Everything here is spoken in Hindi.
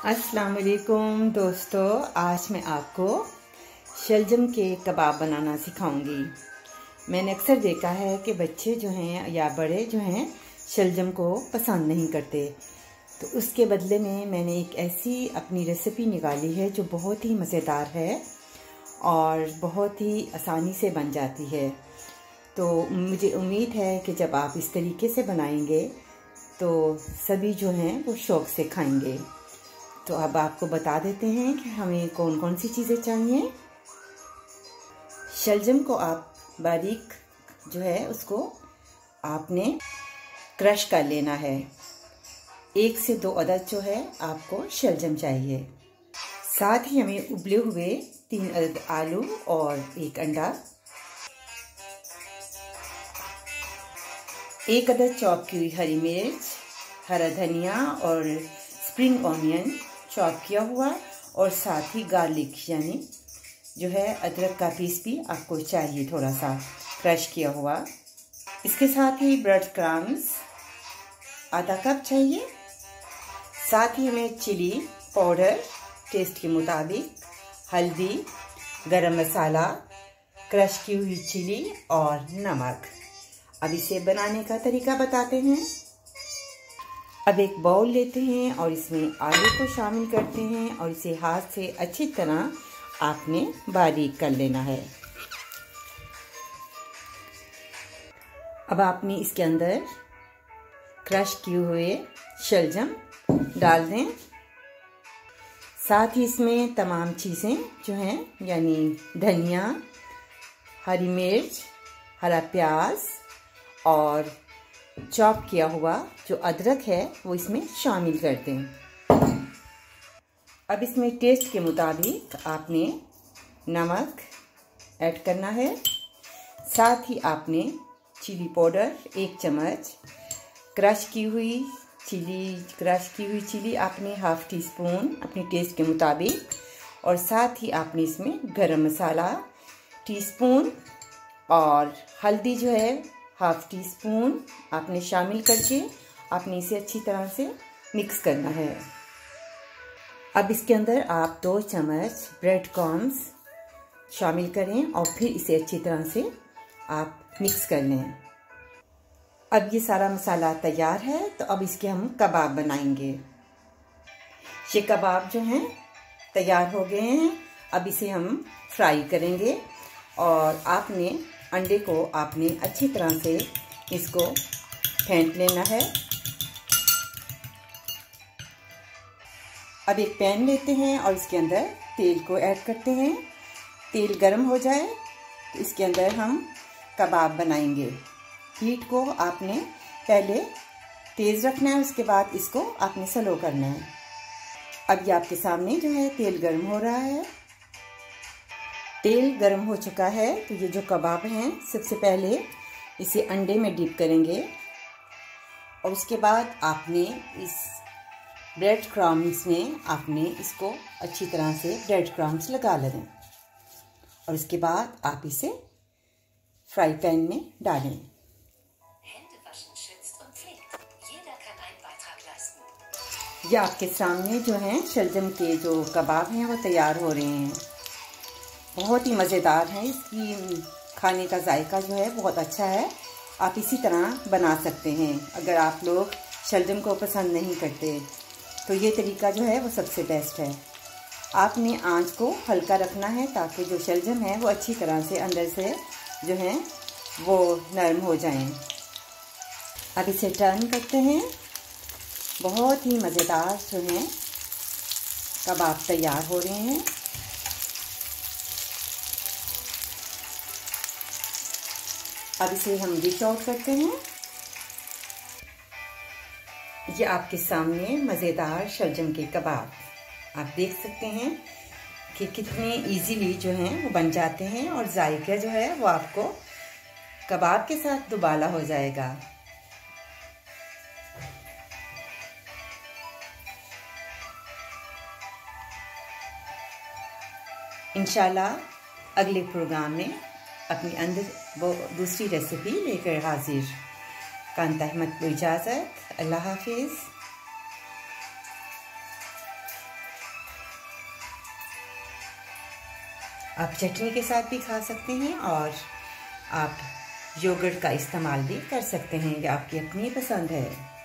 अस्सलाम वालेकुम दोस्तों, आज मैं आपको शलजम के कबाब बनाना सिखाऊंगी। मैंने अक्सर देखा है कि बच्चे जो हैं या बड़े जो हैं शलजम को पसंद नहीं करते, तो उसके बदले में मैंने एक ऐसी अपनी रेसिपी निकाली है जो बहुत ही मज़ेदार है और बहुत ही आसानी से बन जाती है। तो मुझे उम्मीद है कि जब आप इस तरीके से बनाएंगे तो सभी जो हैं वो शौक़ से खाएंगे। तो अब आपको बता देते हैं कि हमें कौन कौन सी चीज़ें चाहिए। शलजम को आप बारीक जो है उसको आपने क्रश कर लेना है। 1 से 2 अदद जो है आपको शलजम चाहिए। साथ ही हमें उबले हुए 3 अदद आलू और 1 अंडा, 1 अदद चॉप की हुई हरी मिर्च, हरा धनिया और स्प्रिंग ऑनियन चॉप किया हुआ, और साथ ही गार्लिक यानी जो है अदरक का पीस भी आपको चाहिए, थोड़ा सा क्रश किया हुआ। इसके साथ ही ब्रेड क्रम्स आधा कप चाहिए। साथ ही हमें चिली पाउडर टेस्ट के मुताबिक, हल्दी, गरम मसाला, क्रश की हुई चिली और नमक। अब इसे बनाने का तरीका बताते हैं। अब एक बाउल लेते हैं और इसमें आलू को शामिल करते हैं और इसे हाथ से अच्छी तरह आपने बारीक कर लेना है। अब आपने इसके अंदर क्रश किए हुए शलजम डाल दें। साथ ही इसमें तमाम चीज़ें जो हैं यानी धनिया, हरी मिर्च, हरा प्याज और चॉप किया हुआ जो अदरक है वो इसमें शामिल कर दें। अब इसमें टेस्ट के मुताबिक आपने नमक ऐड करना है। साथ ही आपने चिली पाउडर 1 चम्मच, क्रश की हुई चिली आपने हाफ टी स्पून अपने टेस्ट के मुताबिक, और साथ ही आपने इसमें गरम मसाला टीस्पून और हल्दी जो है हाफ टी स्पून आपने शामिल करके आपने इसे अच्छी तरह से मिक्स करना है। अब इसके अंदर आप 2 चम्मच ब्रेड क्रम्स शामिल करें और फिर इसे अच्छी तरह से आप मिक्स कर लें। अब ये सारा मसाला तैयार है, तो अब इसके हम कबाब बनाएंगे। ये कबाब जो हैं तैयार हो गए हैं। अब इसे हम फ्राई करेंगे और आपने अंडे को आपने अच्छी तरह से इसको फेंट लेना है। अब एक पैन लेते हैं और इसके अंदर तेल को ऐड करते हैं। तेल गर्म हो जाए तो इसके अंदर हम कबाब बनाएंगे। हीट को आपने पहले तेज़ रखना है, उसके बाद इसको आपने स्लो करना है। अब ये आपके सामने जो है तेल गर्म हो रहा है। तेल गर्म हो चुका है, तो ये जो कबाब हैं सबसे पहले इसे अंडे में डिप करेंगे और उसके बाद आपने इस ब्रेड क्रम्स में आपने इसको अच्छी तरह से ब्रेड क्रम्स लगा लें और इसके बाद आप इसे फ्राई पैन में डालें। ये आपके सामने जो हैं शलजम के जो कबाब हैं वो तैयार हो रहे हैं। बहुत ही मज़ेदार है, इसकी खाने का जायका जो है बहुत अच्छा है। आप इसी तरह बना सकते हैं। अगर आप लोग शलजम को पसंद नहीं करते तो ये तरीका जो है वो सबसे बेस्ट है। आपने आंच को हल्का रखना है ताकि जो शलजम है वो अच्छी तरह से अंदर से जो है वो नरम हो जाएं। अब इसे टर्न करते हैं। बहुत ही मज़ेदार जो हैं कबाब तैयार हो रहे हैं। अब इसे हम डिश आउट करते हैं। ये आपके सामने मज़ेदार शलजम के कबाब आप देख सकते हैं कि कितने इजीली जो हैं वो बन जाते हैं और जायका जो है वो आपको कबाब के साथ दुबाला हो जाएगा। इंशाल्लाह अगले प्रोग्राम में अपनी अंदर वो दूसरी रेसिपी लेकर हाजिर। कांता अहमद को इजाज़त। अल्लाह हाफिज़। आप चटनी के साथ भी खा सकते हैं और आप योगर्ट का इस्तेमाल भी कर सकते हैं, ये आपकी अपनी पसंद है।